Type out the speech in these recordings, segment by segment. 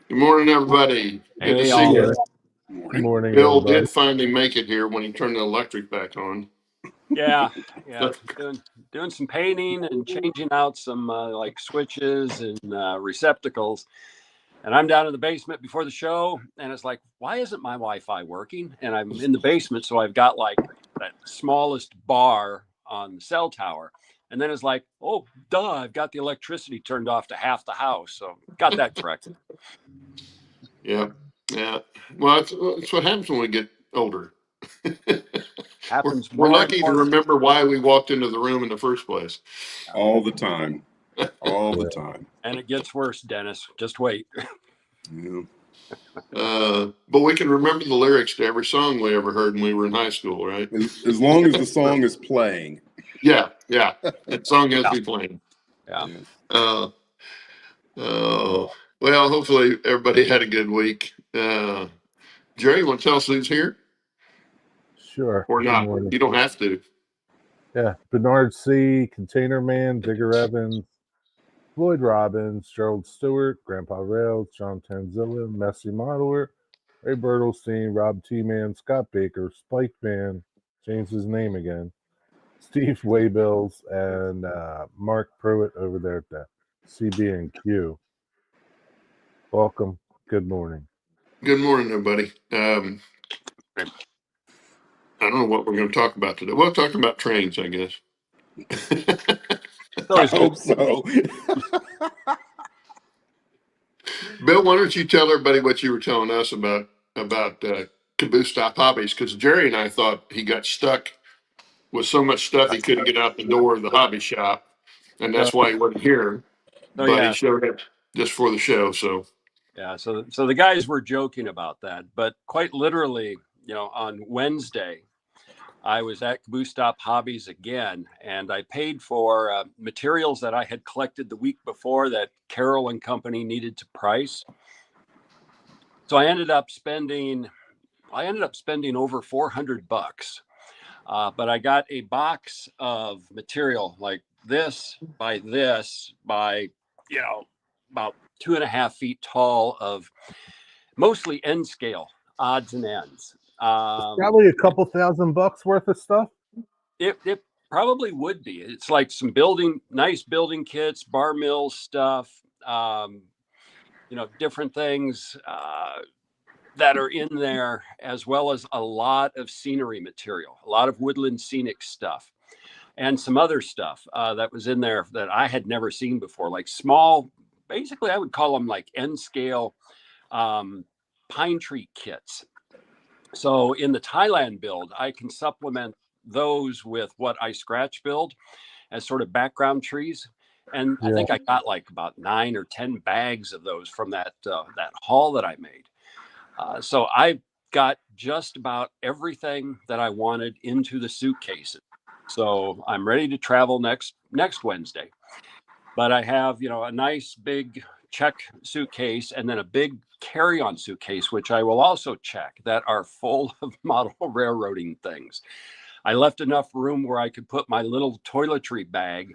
Good morning, everybody. Good to Hey, see you. Good morning, Bill everybody. did finally make it here when he turned the electric back on. yeah, doing some painting and changing out some like switches and receptacles. And I'm down in the basement before the show, and it's like, why isn't my Wi-Fi working? And I'm in the basement, so I've got like that smallest bar on the cell tower. And then it's like, oh, duh, I've got the electricity turned off to half the house. So got that corrected. Yeah. Well, that's what happens when we get older. Happens We're more and lucky to more. remember why we walked into the room in the first place. All the time. All the time. And it gets worse, Dennis. Just wait. Yeah. But we can remember the lyrics to every song we ever heard when we were in high school, right? As long as the song is playing. Yeah. That song has to be playing. Yeah. Uh, well, hopefully everybody had a good week. Jerry, you want to tell us who's here? Sure. Or Good not? morning. You don't have to. Yeah. Bernard C., Container Man, Digger Evans, Floyd Robbins, Gerald Stewart, Grandpa Rails, John Tanzilla, Messy Modeler, Ray Bertelstein, Rob T-Man, Scott Baker, Spike Man, changed his name again, Steve Waybills, and Mark Pruitt over there at the CB&Q. Welcome. Good morning. Good morning, everybody. I don't know what we're going to talk about today. We'll talk about trains, I guess. I hope so. Bill, why don't you tell everybody what you were telling us about Caboose Stop Hobbies? Because Jerry and I thought he got stuck with so much stuff he couldn't get out the door of the hobby shop, and that's why he wasn't here. But he showed up just for the show. So yeah, so the guys were joking about that, but quite literally, on Wednesday, I was at Caboose Stop Hobbies again, and I paid for materials that I had collected the week before that Carell and company needed to price. So I ended up spending over $400, but I got a box of material like this by about 2.5 feet tall of mostly end scale odds and ends. Probably a couple $1,000 worth of stuff. It probably would be. It's like some nice building kits, bar mill stuff, different things that are in there, as well as a lot of scenery material, a lot of woodland scenic stuff, and some other stuff that was in there that I had never seen before, like small, basically I would call them like end scale pine tree kits. So in the Thailand build, I can supplement those with what I scratch build as sort of background trees. And I think I got like about 9 or 10 bags of those from that haul that I made. So I got just about everything that I wanted into the suitcases. So I'm ready to travel next Wednesday. But I have, a nice big check suitcase and then a big carry-on suitcase, which I will also check, that are full of model railroading things. I left enough room where I could put my little toiletry bag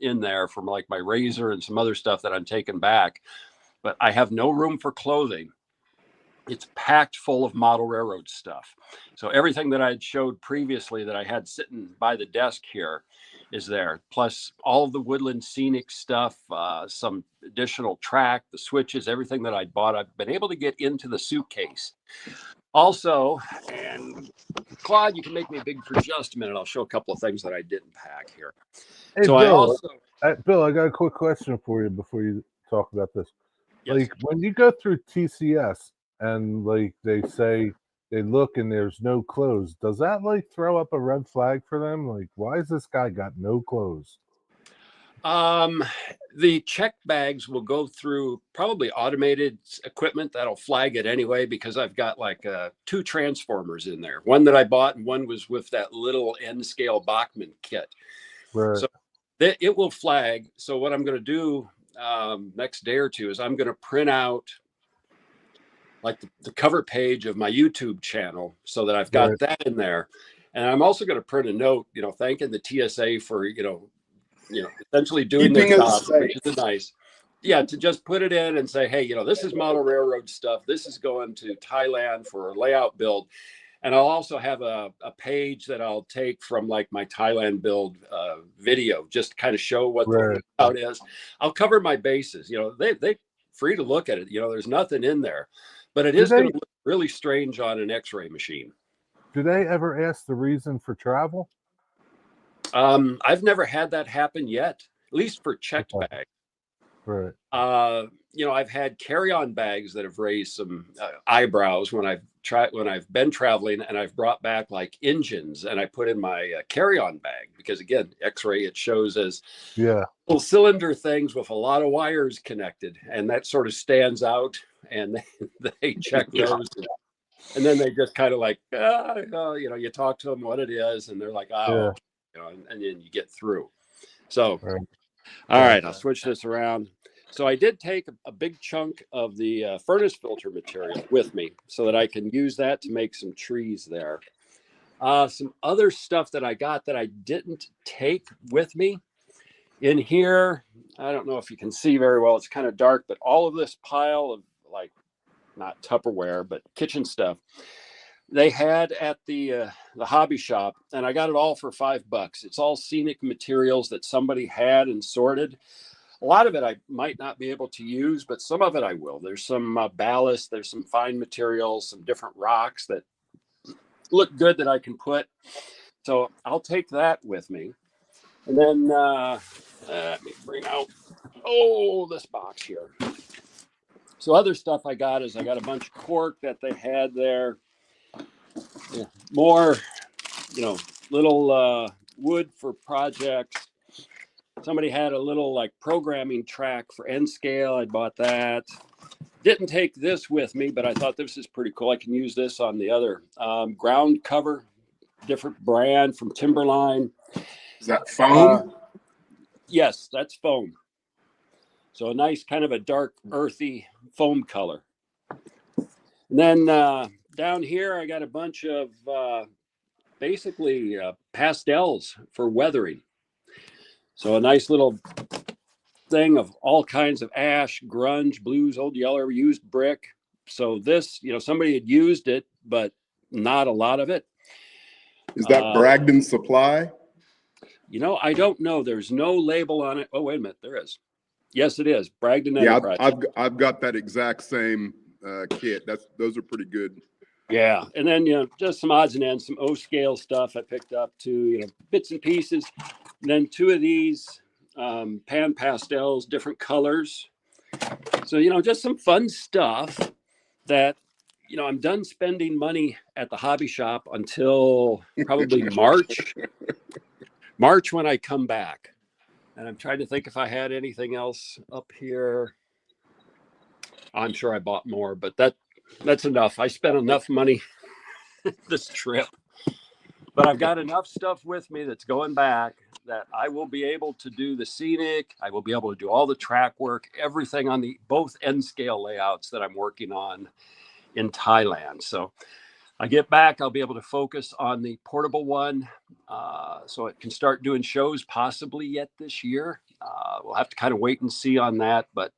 in there from like my razor and some other stuff that I'm taking back. But I have no room for clothing. It's packed full of model railroad stuff. So everything that I had showed previously that I had sitting by the desk here is there. Plus all of the woodland scenic stuff, some additional track, the switches, everything that I bought, I've been able to get into the suitcase. Also, and Claude, you can make me big for just a minute. I'll show a couple of things that I didn't pack here. Hey, so Bill, I got a quick question for you before you talk about this. Yes. Like when you go through TCS and like they say they look and there's no clothes, does that like throw up a red flag for them? Like, why has this guy got no clothes? The check bags will go through probably automated equipment that'll flag it anyway, because I've got like 2 transformers in there. One that I bought and one was with that little N scale Bachmann kit. Right. So it will flag. So what I'm going to do next day or two is I'm going to print out like the cover page of my YouTube channel so that I've got that in there. And I'm also going to print a note, thanking the TSA for, essentially doing their job, which is nice. yeah, to just put it in and say, hey, this is model railroad stuff. This is going to Thailand for a layout build. And I'll also have a page that I'll take from like my Thailand build video, just to kind of show what the Right. layout is. I'll cover my bases. They free to look at it. There's nothing in there, but it is going to look really strange on an X-ray machine. Do they ever ask the reason for travel? I've never had that happen yet, at least for checked bags. Right. I've had carry-on bags that have raised some eyebrows when I've been traveling, and I've brought back like engines and I put in my carry-on bag because, again, X-ray, it shows as little cylinder things with a lot of wires connected, and that sort of stands out. And they check those, and then they just kind of like, you talk to them what it is, and they're like, and then you get through. So, all right, I'll switch this around. So I did take a big chunk of the furnace filter material with me so that I can use that to make some trees there. Some other stuff that I got that I didn't take with me in here. I don't know if you can see very well. It's kind of dark, but all of this pile of like, not Tupperware, but kitchen stuff they had at the hobby shop, and I got it all for $5. It's all scenic materials that somebody had and sorted. A lot of it I might not be able to use, but some of it I will. There's some ballast, there's some fine materials, some different rocks that look good that I can put. So I'll take that with me. And then let me bring out, this box here. So other stuff I got is I got a bunch of cork that they had there. Yeah, more, little wood for projects. Somebody had a little like programming track for N scale. I bought that. Didn't take this with me, but I thought this is pretty cool. I can use this on the other ground cover, different brand from Timberline. Is that foam? Yes, that's foam. So a nice kind of a dark, earthy foam color. And then down here, I got a bunch of basically pastels for weathering. So a nice little thing of all kinds of ash, grunge, blues, old yellow, used brick. So this, somebody had used it, but not a lot of it. Is that Bragdon Supply? I don't know. There's no label on it. Oh, wait a minute. There is. Yes, it is. Bragdon Enterprise. I've got that exact same kit. Those are pretty good. Yeah. And then, just some odds and ends, some O-scale stuff I picked up too, bits and pieces. And then two of these pan pastels, different colors. So, just some fun stuff that, I'm done spending money at the hobby shop until probably March when I come back. And I'm trying to think if I had anything else up here. I'm sure I bought more, but that's enough. I spent enough money this trip, but I've got enough stuff with me that's going back that I will be able to do the scenic. I will be able to do all the track work, everything on the both N scale layouts that I'm working on in Thailand. So I get back, I'll be able to focus on the portable one, so it can start doing shows possibly yet this year. We'll have to kind of wait and see on that, but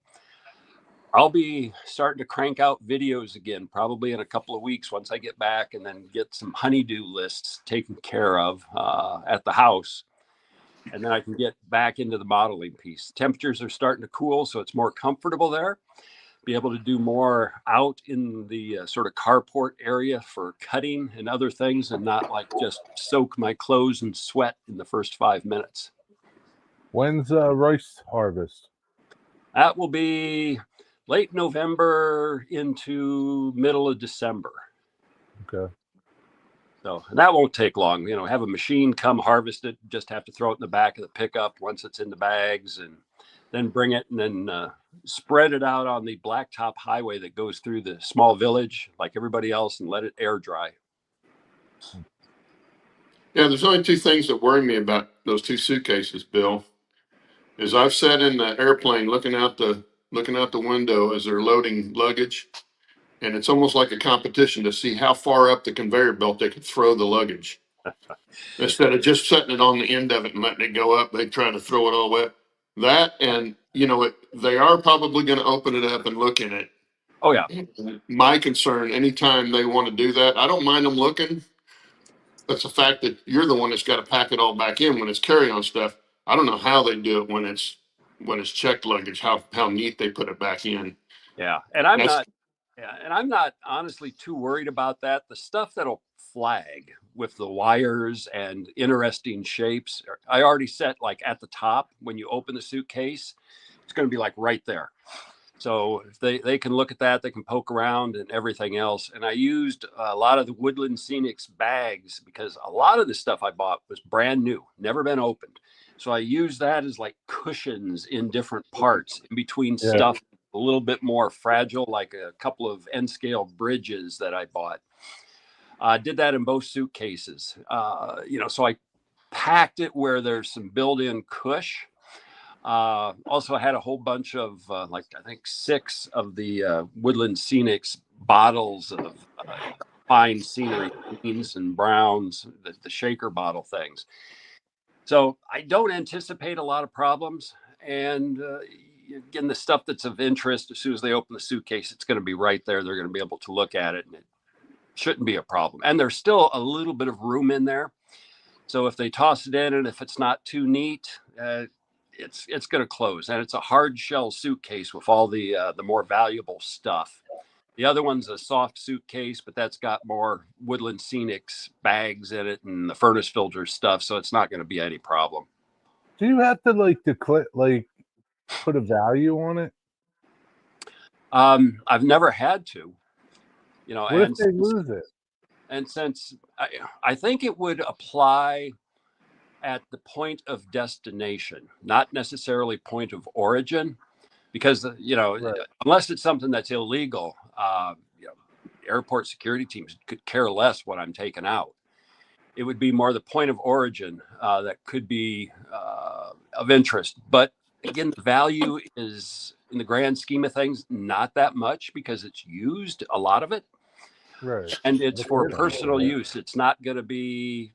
I'll be starting to crank out videos again, probably in a couple of weeks once I get back, and then get some honeydew lists taken care of at the house. And then I can get back into the modeling piece. Temperatures are starting to cool, so it's more comfortable there. Be able to do more out in the sort of carport area for cutting and other things, and not like just soak my clothes in sweat in the first 5 minutes. When's rice harvest? That will be late November into middle of December. Okay. So, and that won't take long. Have a machine come harvest it. Just have to throw it in the back of the pickup once it's in the bags, and then bring it and then spread it out on the blacktop highway that goes through the small village like everybody else, and let it air dry. Yeah, there's only two things that worry me about those two suitcases, Bill. Is I've sat in the airplane looking out the window as they're loading luggage, and it's almost like a competition to see how far up the conveyor belt they can throw the luggage. Instead of just setting it on the end of it and letting it go up, they try to throw it all up. That, and they are probably going to open it up and look in it. Oh yeah. My concern, anytime they want to do that, I don't mind them looking. That's the fact that you're the one that's got to pack it all back in when it's carry-on stuff. I don't know how they do it when it's checked luggage. How neat they put it back in. Yeah, and I'm That's not. Yeah, and I'm not honestly too worried about that. The stuff that'll flag with the wires and interesting shapes, I already set like at the top when you open the suitcase. It's going to be like right there. So if they can look at that, they can poke around and everything else. And I used a lot of the Woodland Scenics bags because a lot of the stuff I bought was brand new, never been opened. So I used that as like cushions in different parts in between Yeah. stuff a little bit more fragile, like a couple of N scale bridges that I bought. I did that in both suitcases. So I packed it where there's some built-in cush. Also had a whole bunch of I think 6 of the Woodland Scenics bottles of fine scenery greens and browns, the shaker bottle things. So I don't anticipate a lot of problems. And again, the stuff that's of interest, as soon as they open the suitcase, it's going to be right there. They're going to be able to look at it, and it shouldn't be a problem. And there's still a little bit of room in there. So if they toss it in, and if it's not too neat, it's going to close. And it's a hard shell suitcase with all the more valuable stuff. The other one's a soft suitcase, but that's got more Woodland Scenics bags in it and the furnace filter stuff, so it's not going to be any problem. Do you have to declare put a value on it? I've never had to, What if they lose it? And since I think it would apply at the point of destination, not necessarily point of origin, because Right. unless it's something that's illegal, airport security teams could care less what I'm taking out. It would be more the point of origin that could be of interest. But again, the value is, in the grand scheme of things, not that much because it's used, a lot of it. Right. And it's But for they don't personal know that. use. It's not going to be,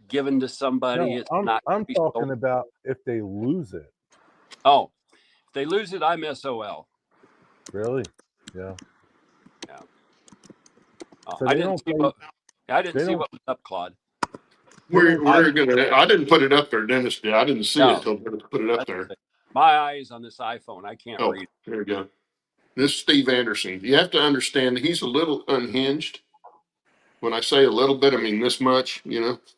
given to somebody. No, It's not I'm gonna be talking sold. about if they lose it. Oh, if they lose it, I'm SOL. Really? Yeah. Yeah. So I they didn't don't see pay. what I didn't They see don't. what was up, Claude. They don't we're pay. gonna. I didn't put it up there, Dennis did. I didn't see No, it till Dennis put it up that's there. my eyes on this iPhone. I can't Oh, read. there you go. This is Steve Anderson. You have to understand he's a little unhinged. When I say a little bit, I mean this much.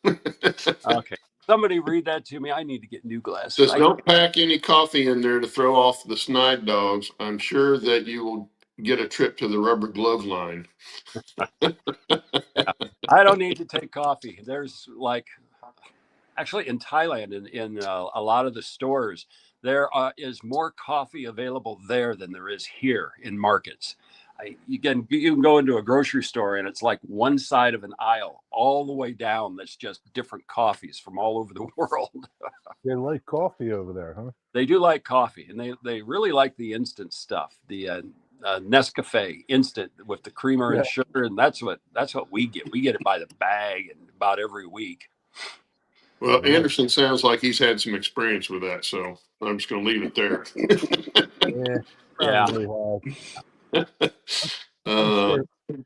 Okay. Somebody read that to me. I need to get new glasses. Says don't pack any coffee in there to throw off the snide dogs. I'm sure that you will get a trip to the rubber glove line. I don't need to take coffee. There's actually in Thailand, in a lot of the stores, there is more coffee available there than there is here in markets. You can go into a grocery store and it's like one side of an aisle all the way down that's just different coffees from all over the world. They like coffee over there, huh? They do like coffee, and they really like the instant stuff, the Nescafe instant with the creamer Yeah. and sugar, and that's what we get. We get it by the bag and about every week. Well, Yeah. Anderson sounds like he's had some experience with that, so I'm just going to leave it there. Yeah. Yeah. Probably have. uh,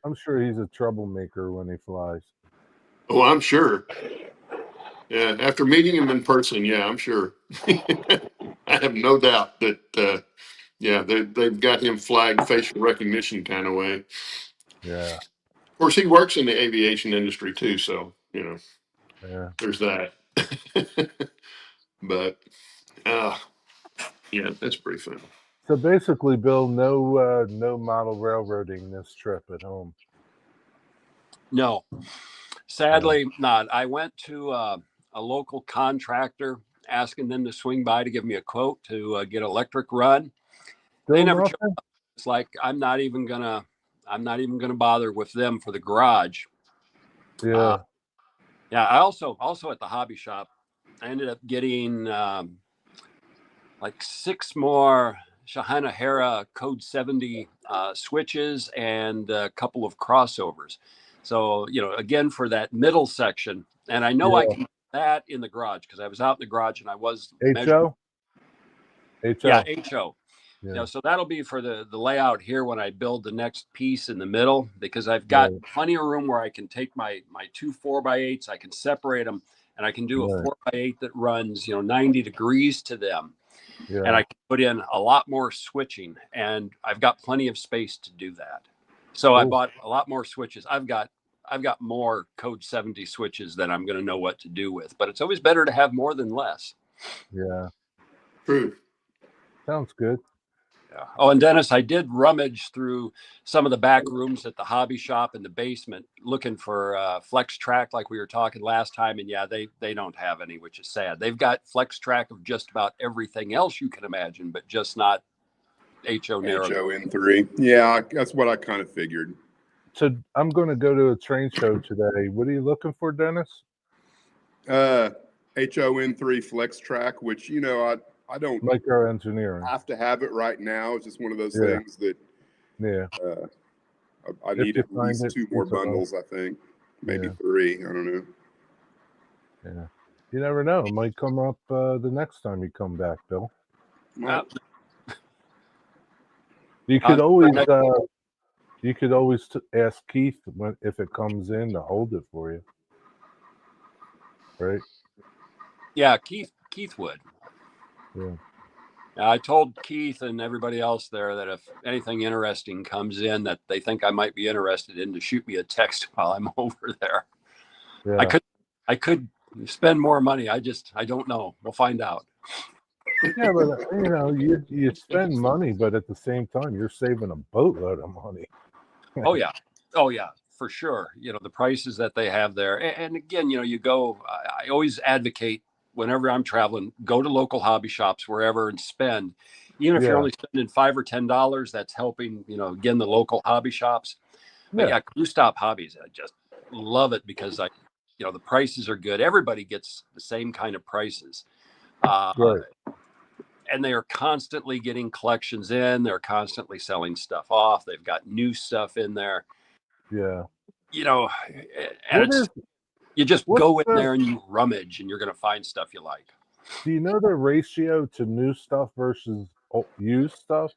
I'm sure he's a troublemaker when he flies. oh, I'm sure. Yeah, after meeting him in person, yeah, I'm sure. I have no doubt that, they've got him flagged facial recognition kind of way. Yeah. Of course, he works in the aviation industry too, so Yeah. there's that. But yeah, that's pretty fun. So basically, Bill, no model railroading this trip at home. No, sadly not. I went to a local contractor asking them to swing by to give me a quote to get electric run. They Still never nothing? showed up. It's like I'm not even gonna bother with them for the garage. Yeah. Yeah, I also at the hobby shop, I ended up getting like 6 more Shahana Code 70 switches and a couple of crossovers. So, again, for that middle section, and I know I can do that in the garage because I was out in the garage and I was measuring. HO? HO. HO. Yeah. You know, so that'll be for the layout here when I build the next piece in the middle, because I've got Right. plenty of room where I can take my two 4x8s, I can separate them, and I can do a Right. 4x8 that runs 90 degrees to them, and Yeah. I can put in a lot more switching, and I've got plenty of space to do that. So I Cool. bought a lot more switches. I've got more code 70 switches that I'm going to know what to do with, but it's always better to have more than less. Yeah. True. Sounds good. Yeah. Oh, and Dennis, I did rummage through some of the back rooms at the hobby shop in the basement looking for Flex Track like we were talking last time. And yeah, they don't have any, which is sad. They've got Flex Track of just about everything else you can imagine, but just not HO narrow. HON3. Yeah, that's what I kind of figured. So I'm going to go to a train show today. What are you looking for, Dennis? HON3 Flex Track, which, I don't Micro engineering. have to have it right now. It's just one of those Yeah. things that Yeah. I If need you at find least it, 2 more it's a lot. bundles, I think. Maybe Yeah. 3. I don't know. Yeah. You never know. It might come up the next time you come back, Bill. Uh, You could always next- ask Keith if it comes in to hold it for you. Right? yeah, Keith would. Yeah. I told Keith and everybody else there that if anything interesting comes in that they think I might be interested in, to shoot me a text while I'm over there. Yeah. I could spend more money. I don't know. We'll find out. Yeah, but you spend money, but at the same time, you're saving a boatload of money. Oh yeah, for sure. The prices that they have there, and again, you go. I always advocate whenever I'm traveling, go to local hobby shops wherever and spend. Even if you're Yeah. only spending $5 or $10, that's helping. Again, the local hobby shops. But Yeah. yeah, Crew Stop Hobbies, I just love it because the prices are good. Everybody gets the same kind of prices. Right. And they are constantly getting collections in. They're constantly selling stuff off. They've got new stuff in there. Yeah. And you just go in the- there and you rummage and you're going to find stuff you like. Do you know the ratio to new stuff versus used stuff?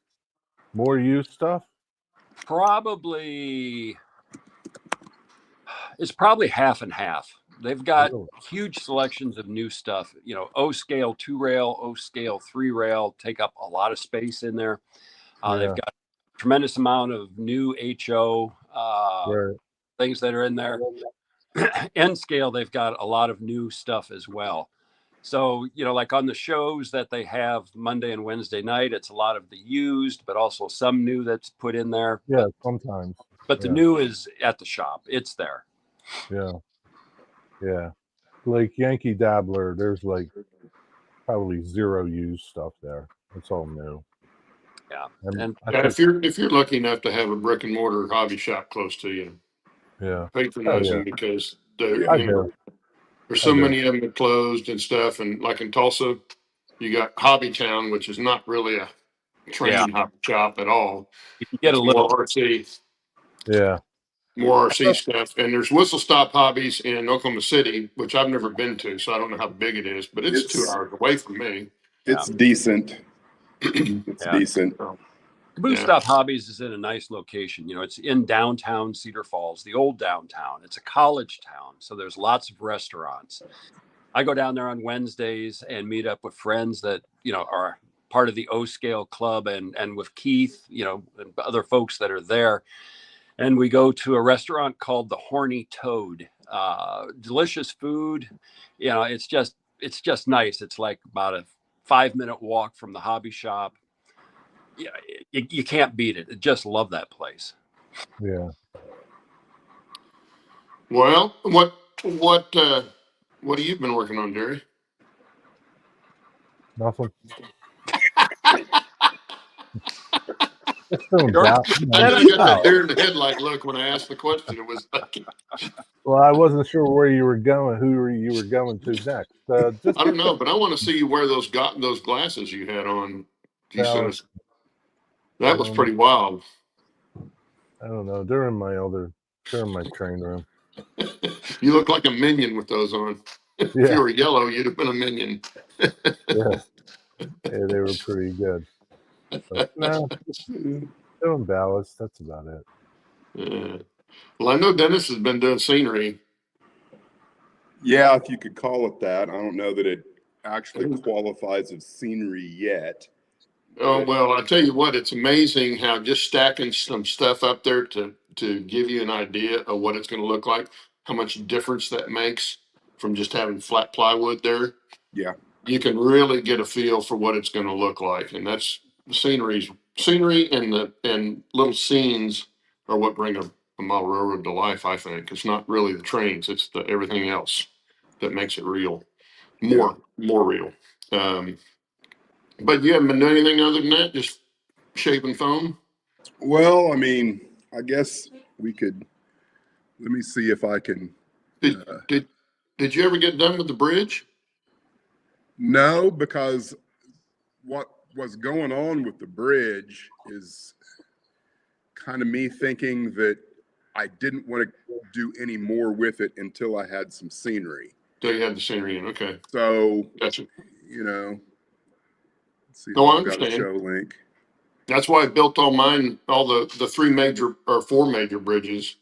More used stuff? It's probably half and half. They've got Really? huge selections of new stuff. O scale 2 rail, O scale 3 rail take up a lot of space in there. They've got a tremendous amount of new HO Right. things that are in there. N scale, they've got a lot of new stuff as well. So, like on the shows that they have Monday and Wednesday night, it's a lot of the used, but also some new that's put in there. Yeah, sometimes. But the new is at the shop. It's there. Yeah. Yeah. Like Yankee Dabbler, there's like probably zero used stuff there. It's all new. Yeah. And if you're lucky enough to have a brick and mortar hobby shop close to you, yeah, patronize them because I do. there's so many of them that closed and stuff. And like in Tulsa, you got Hobby Town, which is not really a train hobby shop at all. You can get it's a little more RC. Yeah. More RC stuff. And there's Whistle Stop Hobbies in Oklahoma City, which I've never been to, so I don't know how big it is, but it's 2 hours away from me. It's decent. It's decent. Caboose Stop Hobbies is in a nice location. It's in downtown Cedar Falls, the old downtown. It's a college town, so there's lots of restaurants. I go down there on Wednesdays and meet up with friends that, are part of the O Scale Club and with Keith, and other folks that are there. And we go to a restaurant called the Horny Toad. Delicious food. It's just nice. It's like about a 5-minute walk from the hobby shop. Yeah, you can't beat it. I just love that place. Yeah. Well, what have you been working on, Jerry? Nothing. I just got that deer in the headlight look when I asked the question. It was like, well, I wasn't sure where you were going, who you were going to next. I don't know, but I want to see you wear those glasses you had on. That was pretty wild. I don't know. They're in my train room. You look like a minion with those on. If you were yellow, you'd have been a minion. Yeah. Yeah, they were pretty good. But no, doing ballast. That's about it. Well, I know Dennis has been doing scenery. Yeah, if you could call it that. I don't know that it actually qualifies as scenery yet. Oh, well, I tell you what, it's amazing how just stacking some stuff up there to give you an idea of what it's going to look like, how much difference that makes from just having flat plywood there. Yeah. You can really get a feel for what it's going to look like. And that's scenery and little scenes are what bring a model railroad to life, I think. It's not really the trains, it's the everything else that makes it real. More real. But you haven't been doing anything other than that, just shaving foam? Well, I mean, I guess we could. Let me see if I can. Did did did you ever get done with the bridge? No, because what was going on with the bridge is kind of me thinking that I didn't want to do any more with it until I had some scenery. So you had the scenery in. Okay, So, gotcha. you know, let's see if No, I I've got a understand. show link. That's why I built all mine, all the three major or four major bridges.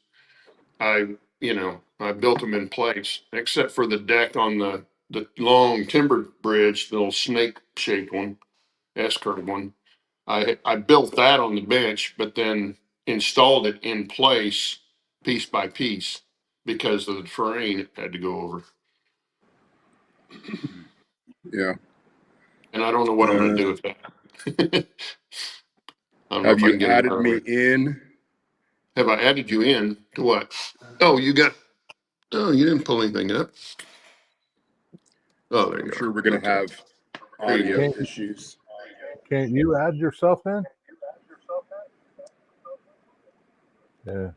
I built them in place, except for the deck on the long timber bridge, the little snake shaped one, S curve one. I built that on the bench, but then installed it in place piece by piece because of the terrain it had to go over. Yeah. And I don't know what I'm going to do with that. I don't know Have if I you can get it added me early. in? Have I added you in to what? Oh, you got. Oh, you didn't pull anything up. Oh, there I'm you sure we're are. going to Okay. have There you audio go. issues. Can't you add yourself in? Yeah.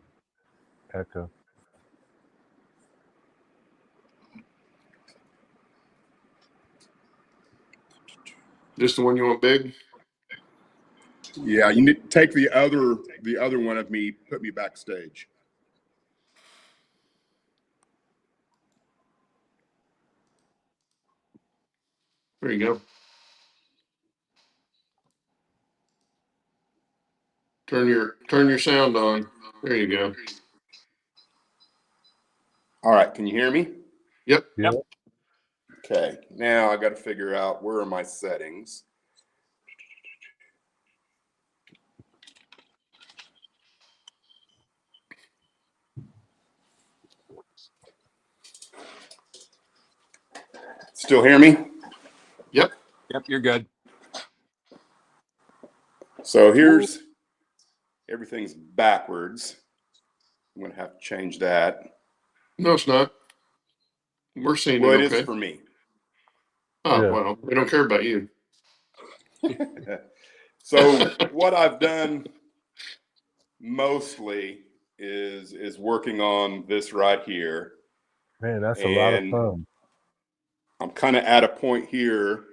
Echo. This the one you want big? Yeah, you need to take the other one of me, put me backstage. There you go. Turn your sound on. There you go. All right, can you hear me? Yep. Yeah. Okay, now I got to figure out where are my settings. Still hear me? Yep. Yep, you're good. So here's everything's backwards. I'm going to have to change that. No, it's not. We're seeing Well, it it is okay. for me. Oh, Yeah. well, we don't care about you. So what I've done mostly is working on this right here. Man, that's a lot of And fun. I'm kind of at a point here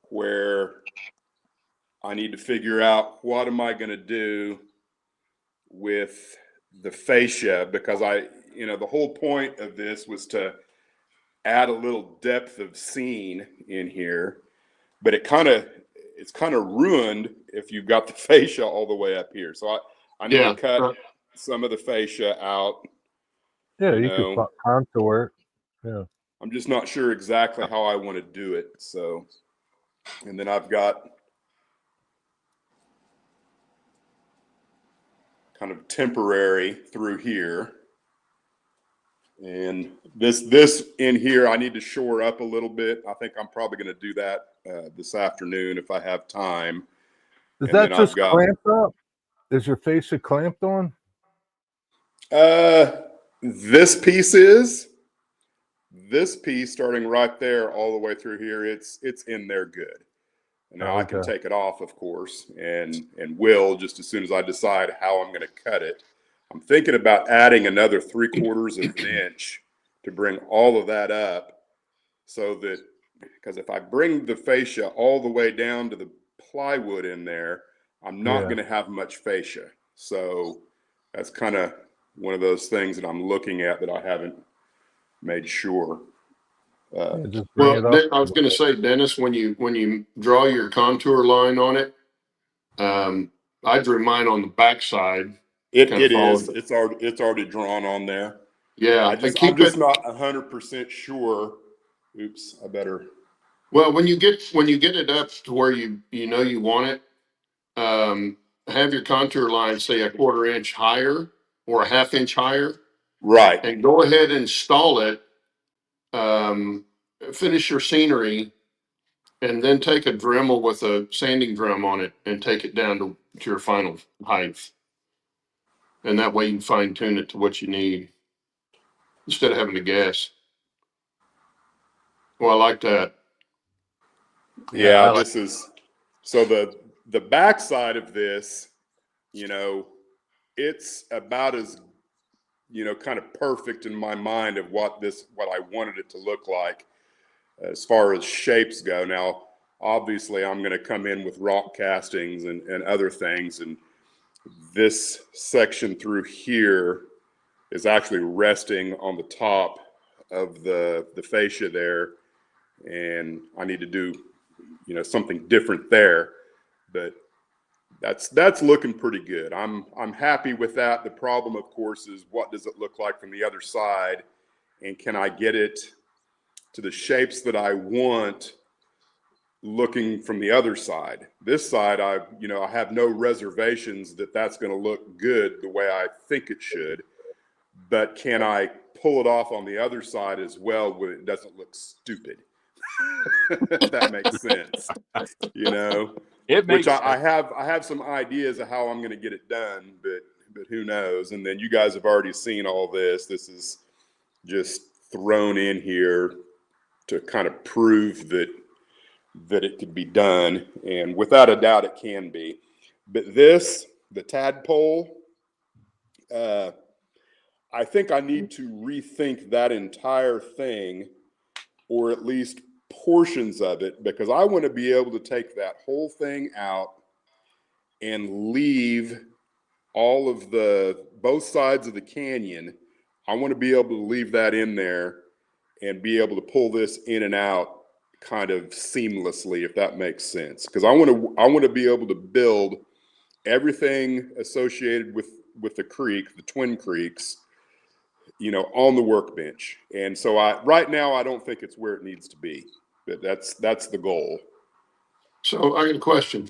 where I need to figure out what am I going to do with the fascia, because the whole point of this was to add a little depth of scene in here, but it's kind of ruined if you've got the fascia all the way up here. So I need to Yeah. cut some of the fascia out. Yeah, You you could know, contour it. Yeah. I'm just not sure exactly how I want to do it. So, and then I've got kind of temporary through here. And this in here, I need to shore up a little bit. I think I'm probably going to do that this afternoon if I have time. Is And that then I've just got clamped up? Is your fascia clamped on? this piece is this piece starting right there all the way through here. It's in there good. And now I can Okay. take it off, of course, and will just as soon as I decide how I'm going to cut it. I'm thinking about adding another 3/4 of an inch to bring all of that up, so that, because if I bring the fascia all the way down to the plywood in there, I'm not going to have much fascia. So that's kind of one of those things that I'm looking at that I haven't made sure. Yeah, just bring it up. I was going to say, Dennis, when you draw your contour line on it, I drew mine on the backside. It Kind of is. followed. It's already drawn on there. Yeah, I'm just not 100% sure. Oops, I better. Well, when you get it up to where you know you want it, have your contour line say a 1/4 inch higher or a 1/2 inch higher, Right. and go ahead and install it. Finish your scenery, and then take a Dremel with a sanding drum on it and take it down to your final height. And that way you can fine tune it to what you need instead of having to guess. Well, I like that. Yeah, this is so the backside of this, it's about as kind of perfect in my mind of what I wanted it to look like as far as shapes go. Now, obviously, I'm going to come in with rock castings and other things, and this section through here is actually resting on the top of the fascia there, and I need to do something different there, but that's looking pretty good. I'm happy with that. The problem, of course, is what does it look like from the other side, and can I get it to the shapes that I want looking from the other side? This side, I have no reservations that that's going to look good the way I think it should, but can I pull it off on the other side as well where it doesn't look stupid? If that makes sense, It makes sense. I have some ideas of how I'm going to get it done, but who knows? And then you guys have already seen all this. This is just thrown in here to kind of prove that it could be done, and without a doubt it can be. But the tadpole, I think I need to rethink that entire thing, or at least portions of it, because I want to be able to take that whole thing out and leave all of both sides of the canyon. I want to be able to leave that in there and be able to pull this in and out kind of seamlessly, if that makes sense. Because I want to be able to build everything associated with the creek, the Twin Creeks, on the workbench. And so right now I don't think it's where it needs to be, but that's the goal. So I got a question.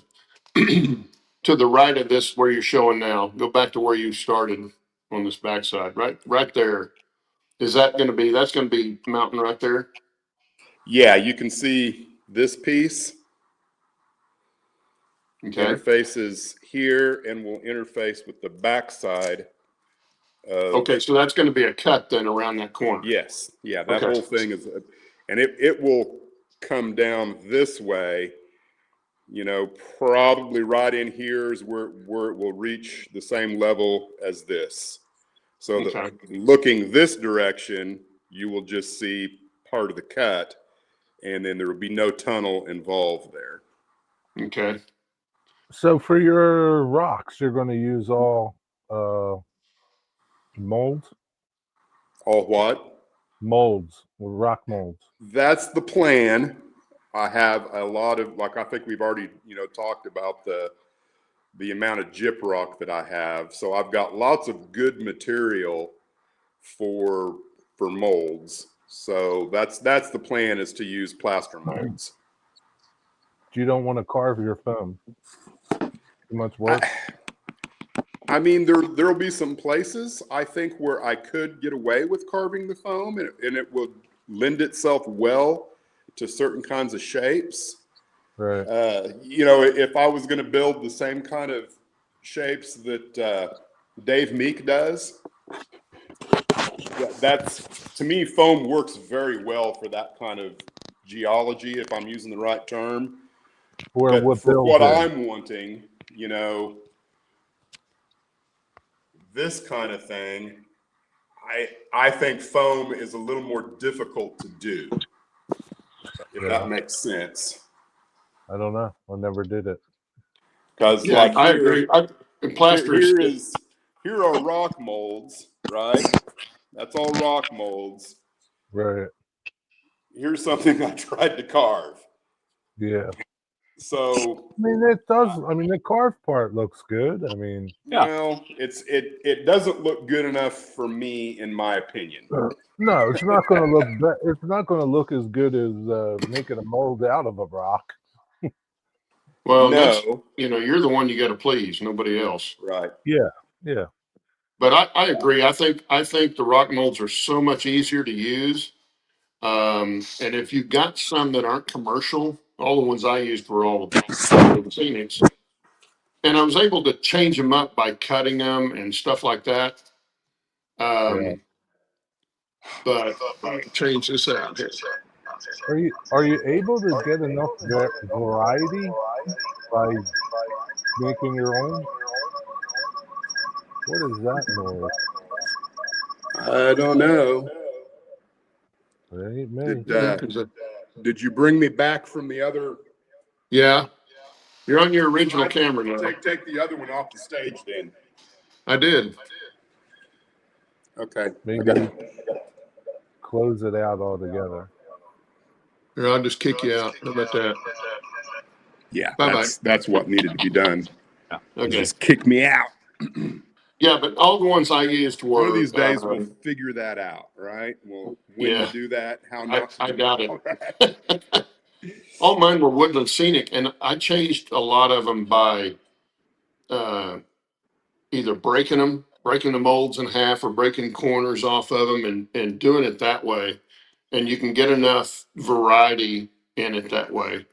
To the right of this, where you're showing now, go back to where you started on this backside, right there. Is that going to be? That's going to be mountain right there. Yeah, you can see this piece. Okay. Interfaces here and will interface with the backside. Okay, so that's going to be a cut then around that corner. Yes, yeah, that whole thing is, and it will come down this way. Probably right in here is where it will reach the same level as this. So that looking this direction, you will just see part of the cut, and then there will be no tunnel involved there. Okay. So for your rocks, you're going to use all molds? All what? Molds, rock molds. That's the plan. I have a lot of, I think we've already, talked about the amount of gyprock that I have. So I've got lots of good material for molds. So that's the plan, is to use plaster molds. You don't want to carve your foam. Too much work. I mean, there'll be some places I think where I could get away with carving the foam, and it would lend itself well to certain kinds of shapes. Right. If I was going to build the same kind of shapes that Dave Meek does, that's, to me, foam works very well for that kind of geology, if I'm using the right term. But for what I'm wanting, this kind of thing, I think foam is a little more difficult to do, if that makes sense. I don't know. I never did it. Because I agree. Here are rock molds, right? That's all rock molds. Right. here's something I tried to carve. Yeah. So I mean, it does. I mean, the carved part looks good. I mean, Yeah. well, it doesn't look good enough for me, in my opinion. no, it's not going to look. It's not going to look as good as making a mold out of a rock. Well, that's, No, you're the one you got to please, nobody else. right. Yeah. Yeah. But I agree. I think the rock molds are so much easier to use. And if you've got some that aren't commercial, all the ones I used were all Phoenix, and I was able to change them up by cutting them and stuff like that. Yeah. But let me change this out here. Are you able to get enough variety by making your own? What is that noise? I don't know. It ain't me. Did you bring me back from the other? Yeah, you're on your original camera now. Take the other one off the stage, then. I did. Okay. Maybe close it out altogether. Here, I'll just kick you out. How about that? Yeah, Bye-bye. that's what needed to be done. Okay. Just kick me out. Yeah, but all the ones I used were. One of these days we'll figure that out, right? Well, when Yeah. to do that, how not to I do doubt that. it. All mine were woodland scenic, and I changed a lot of them by either breaking the molds in half, or breaking corners off of them, and doing it that way. And you can get enough variety in it that way.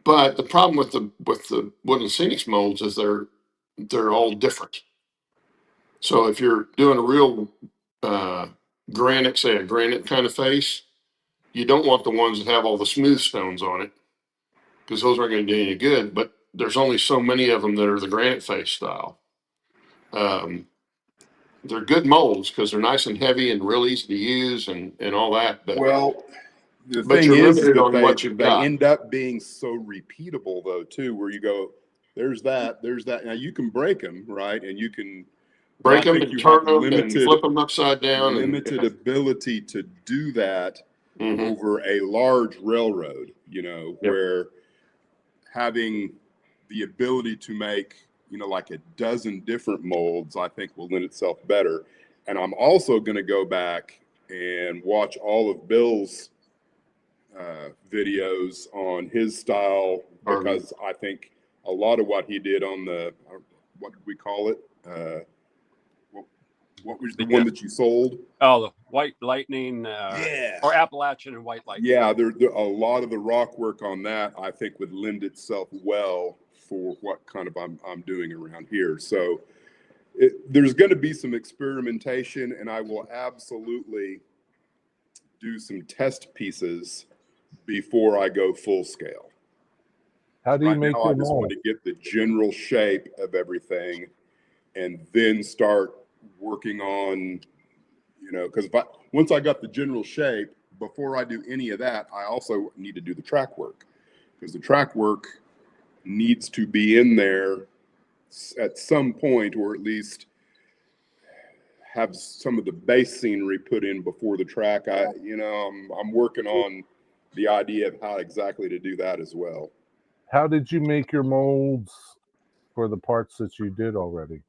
But the problem with the woodland scenics molds is they're all different. So if you're doing a real granite, say a granite kind of face, you don't want the ones that have all the smooth stones on it, because those aren't going to do any good. But there's only so many of them that are the granite face style. They're good molds because they're nice and heavy and real easy to use and all that. But Well, the but thing you're is limited that on what you've they got. end up being so repeatable, though, too, where you go, there's that. Now you can break them, right? And you can Break them think and you turn have them and flip them upside down. limited ability to do that over a large railroad, Yep. where having the ability to make, like a dozen different molds, I think will lend itself better. And I'm also going to go back and watch all of Bill's videos on his style, because I think a lot of what he did on the, what did we call it? What was the one that you sold? Oh, the White Lightning, Yeah. or Appalachian and White Lightning. Yeah, there a lot of the rock work on that, I think, would lend itself well for what kind of I'm doing around here. So there's going to be some experimentation, and I will absolutely do some test pieces before I go full scale. How do you make now, your I just want mold? to get the general shape of everything, and then start working on, because once I got the general shape, before I do any of that, I also need to do the track work, because the track work needs to be in there at some point, or at least have some of the base scenery put in before the track. I'm working on the idea of how exactly to do that as well. How did you make your molds for the parts that you did already?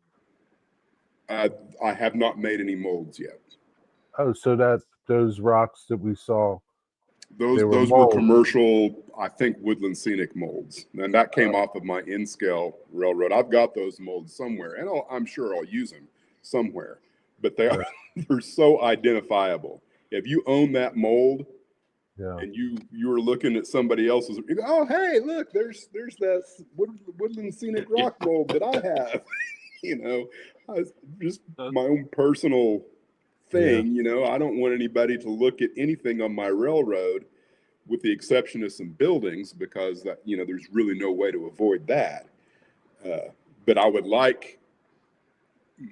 I have not made any molds yet. Oh, so those rocks that we saw, those were were commercial, I think, woodland scenic molds, and that came off of my N-scale railroad. I've got those molds somewhere, and I'm sure I'll use them somewhere, but they're so identifiable. If you own that mold, and you're looking at somebody else's, you go, oh, hey, look, there's that woodland scenic rock mold that I have. Just my own personal thing. I don't want anybody to look at anything on my railroad, with the exception of some buildings, because that there's really no way to avoid that. But I would like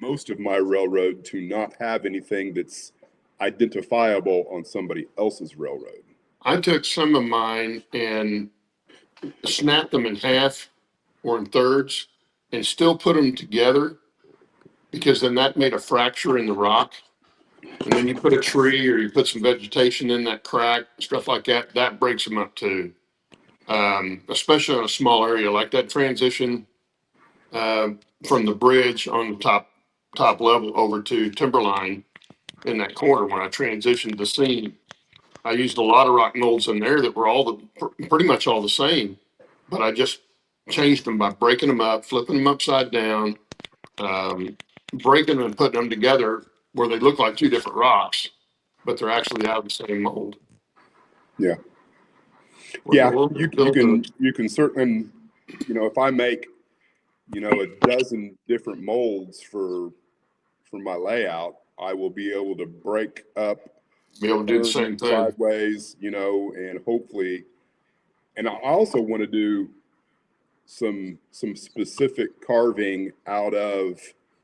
most of my railroad to not have anything that's identifiable on somebody else's railroad. I took some of mine and snapped them in half or in thirds, and still put them together, because then that made a fracture in the rock. and then you put a tree or you put some vegetation in that crack, stuff like that, that breaks them up too. Especially on a small area like that transition from the bridge on the top level over to Timberline in that corner when I transitioned the scene. I used a lot of rock molds in there that were pretty much all the same, but I just changed them by breaking them up, flipping them upside down, breaking them and putting them together where they look like two different rocks, but they're actually out of the same mold. Yeah. Well, Yeah, we'll you can certainly, if I make, a dozen different molds for my layout, I will be able to break up, be able to do the same thing sideways, and hopefully, and I also want to do some specific carving out of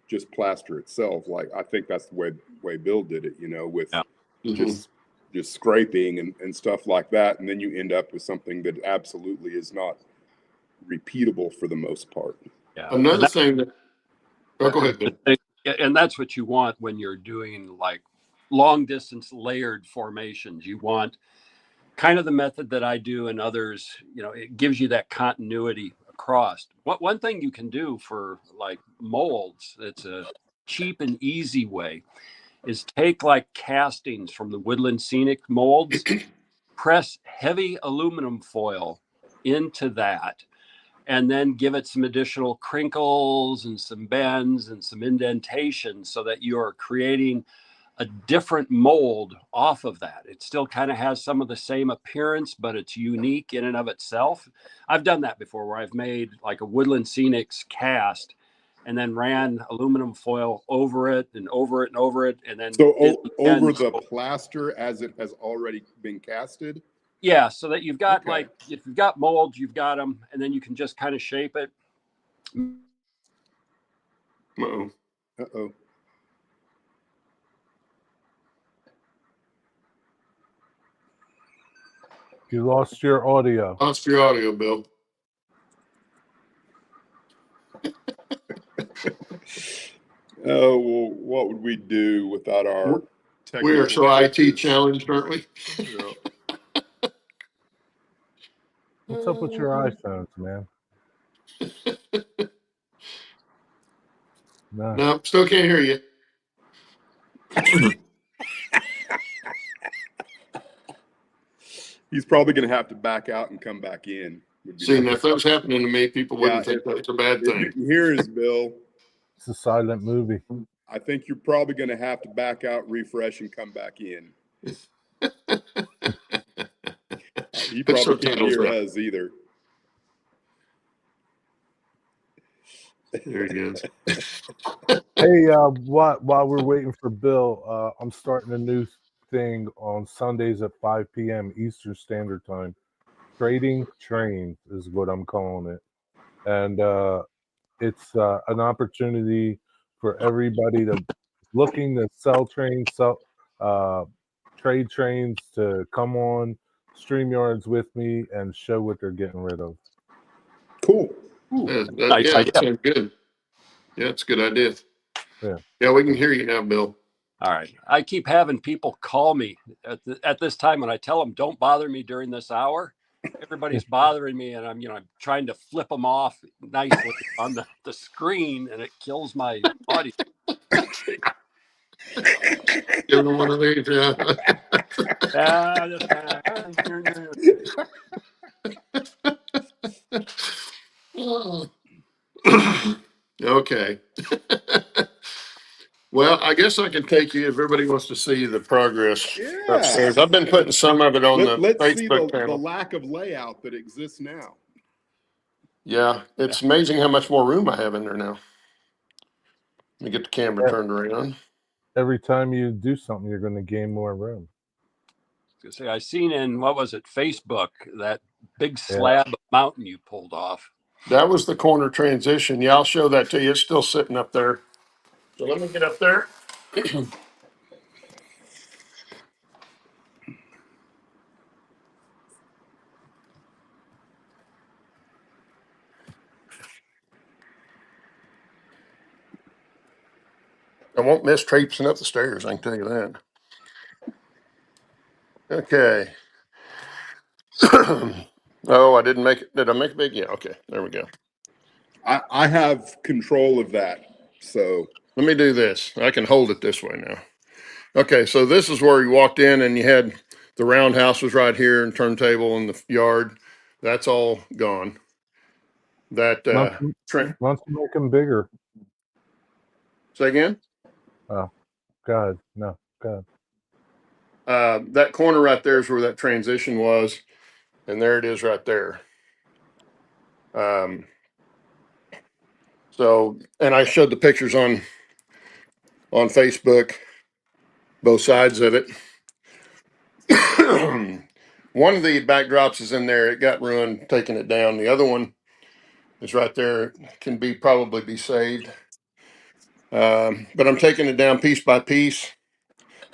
just plaster itself. Like I think that's the way Bill did it, with just scraping and stuff like that, and then you end up with something that absolutely is not repeatable for the most part. Yeah. Another thing that go ahead, Bill. And that's what you want when you're doing like long distance layered formations. You want kind of the method that I do and others, it gives you that continuity across. One thing you can do for like molds, it's a cheap and easy way, is take like castings from the woodland scenic molds, press heavy aluminum foil into that, and then give it some additional crinkles and some bends and some indentations so that you're creating a different mold off of that. It still kind of has some of the same appearance, but it's unique in and of itself. I've done that before where I've made like a woodland scenics cast and then ran aluminum foil over it and over it and over it. And then so over the plaster as it has already been casted. Yeah, so that you've got like, if you've got molds, you've got them, and then you can just kind of shape it. Uh-oh. You lost your audio. Lost your audio, Bill. Oh, well, what would we do without our We are so IT challenged, aren't we? Yeah. What's up with your iPhones, man? No, still can't hear you. He's probably going to have to back out and come back in. See, now if that was happening to me, people wouldn't think that's a bad thing. Here is Bill. It's a silent movie. I think you're probably going to have to back out, refresh, and come back in. He probably can't hear us either. There he goes. Hey, while we're waiting for Bill, I'm starting a new thing on Sundays at 5 p.m. Eastern Standard Time. Trading Trains is what I'm calling it. And it's an opportunity for everybody looking to sell trains, trade trains to come on StreamYards with me and show what they're getting rid of. Cool. Nice idea. Sounds good. Yeah, it's a good idea. Yeah, we can hear you now, Bill. All right. I keep having people call me at this time when I tell them don't bother me during this hour. Everybody's bothering me, and I'm trying to flip them off nicely on the screen, and it kills my audio. Give them one of these. Okay. Well, I guess I can take you if everybody wants to see the progress upstairs. I've been putting some of it on Let's Facebook see channel. the lack of layout that exists now. Yeah, it's amazing how much more room I have in there now. Let me get the camera turned around. Every time you do something, you're going to gain more room. I seen in, what was it, Facebook, that big slab of mountain you pulled off. That was the corner transition. Yeah, I'll show that to you. It's still sitting up there. So let me get up there. I won't miss traipsing up the stairs. I can tell you that. Okay. Oh, I didn't make it. Did I make it big? Yeah. Okay. There we go. I have control of that. So Let me do this. I can hold it this way now. Okay. So this is where you walked in and you had the roundhouse was right here and turntable in the yard. That's all gone. That, Why don't you make them bigger? say again? Oh, God, no, God. That corner right there is where that transition was. And there it is right there. So, and I showed the pictures on Facebook, both sides of it. One of the backdrops is in there. It got ruined taking it down. The other one is right there. Can be probably be saved. But I'm taking it down piece by piece,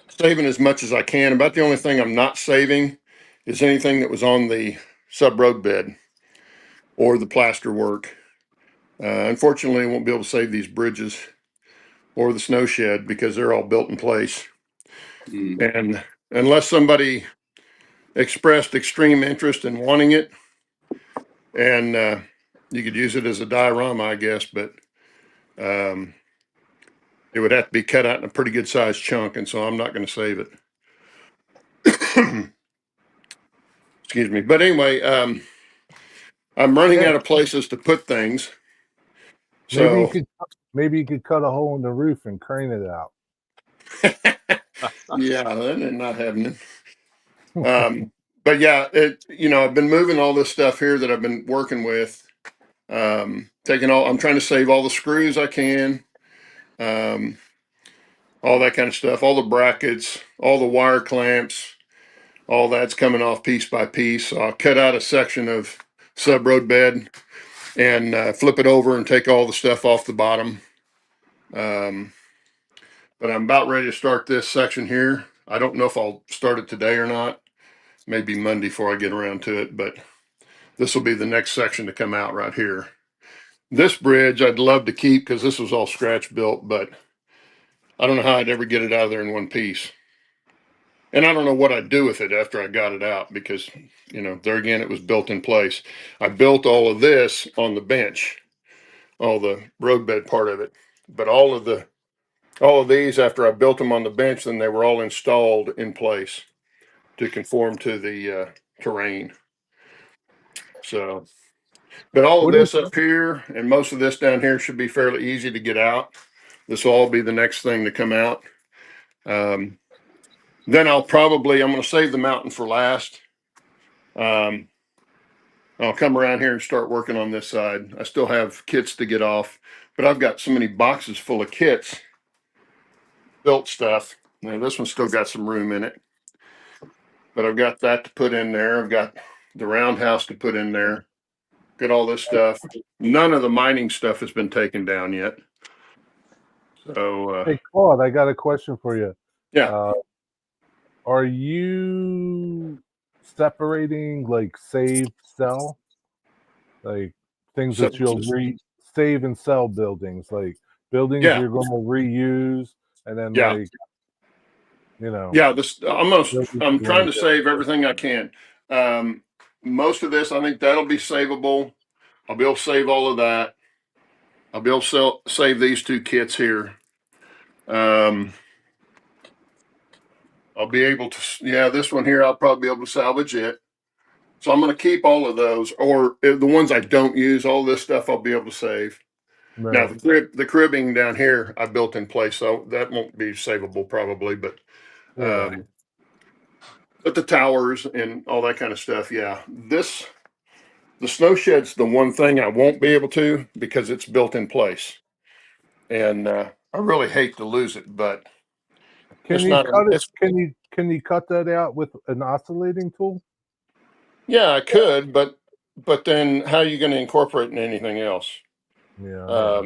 saving as much as I can. About the only thing I'm not saving is anything that was on the sub road bed or the plaster work. Unfortunately, I won't be able to save these bridges or the snow shed because they're all built in place. And unless somebody expressed extreme interest in wanting it, and you could use it as a diorama, I guess, but it would have to be cut out in a pretty good sized chunk, and so I'm not going to save it. Excuse me. But anyway, I'm running out of places to put things. So Maybe you could cut a hole in the roof and crane it out. yeah, that is not happening. But yeah, I've been moving all this stuff here that I've been working with. I'm trying to save all the screws I can, all that kind of stuff, all the brackets, all the wire clamps, all that's coming off piece by piece. So I'll cut out a section of sub road bed and flip it over and take all the stuff off the bottom. But I'm about ready to start this section here. I don't know if I'll start it today or not. Maybe Monday before I get around to it, but this will be the next section to come out right here. This bridge I'd love to keep because this was all scratch built, but I don't know how I'd ever get it out of there in one piece. And I don't know what I'd do with it after I got it out because, there again, it was built in place. I built all of this on the bench, all the roadbed part of it, but all of these after I built them on the bench, then they were all installed in place to conform to the terrain. So, but all of this up here and most of this down here should be fairly easy to get out. This will all be the next thing to come out. Then I'm going to save the mountain for last. I'll come around here and start working on this side. I still have kits to get off, but I've got so many boxes full of kits, built stuff. Now this one's still got some room in it, but I've got that to put in there. I've got the roundhouse to put in there. Got all this stuff. None of the mining stuff has been taken down yet. So, Hey, Claude, I got a question for you. yeah. Are you separating like save, sell? Like things that you'll save and sell buildings, like buildings Yeah. you're going to reuse, and then Yeah. Yeah, I'm trying to save everything I can. Most of this, I think that'll be savable. I'll be able to save all of that. I'll be able to save these two kits here. I'll be able to, this one here, I'll probably be able to salvage it. So I'm going to keep all of those, or the ones I don't use, all this stuff I'll be able to save. Right. Now the cribbing down here I built in place, so that won't be savable probably, but but the towers and all that kind of stuff, yeah. The snow shed's the one thing I won't be able to because it's built in place, and I really hate to lose it, but Can it's you not. cut it? Can you cut that out with an oscillating tool? Yeah, I could, but then how are you going to incorporate in anything else? Yeah.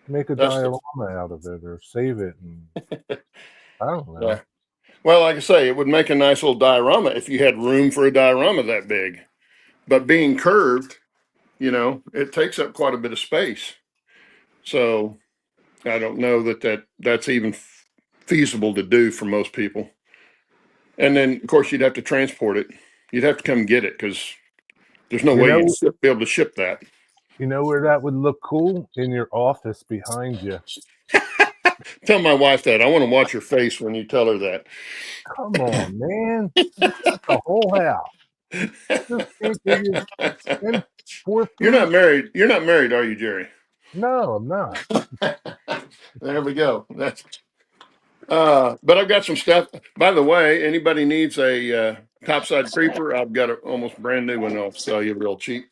Make a That's diorama out of it or save it. And, I don't know. yeah. Well, like I say, it would make a nice little diorama if you had room for a diorama that big. But being curved, it takes up quite a bit of space. So I don't know that's even feasible to do for most people. And then, of course, you'd have to transport it. You'd have to come get it because there's no You way know, you'd be able to ship that. you know where that would look cool? In your office behind you. Tell my wife that. I want to watch her face when you tell her that. Come on, man. You got the whole house. Just can't give you spend 4 You're feet. not married. You're not married, are you, Jerry? No, I'm not. There we go. But I've got some stuff. By the way, anybody needs a topside creeper, I've got an almost brand new one I'll sell you real cheap.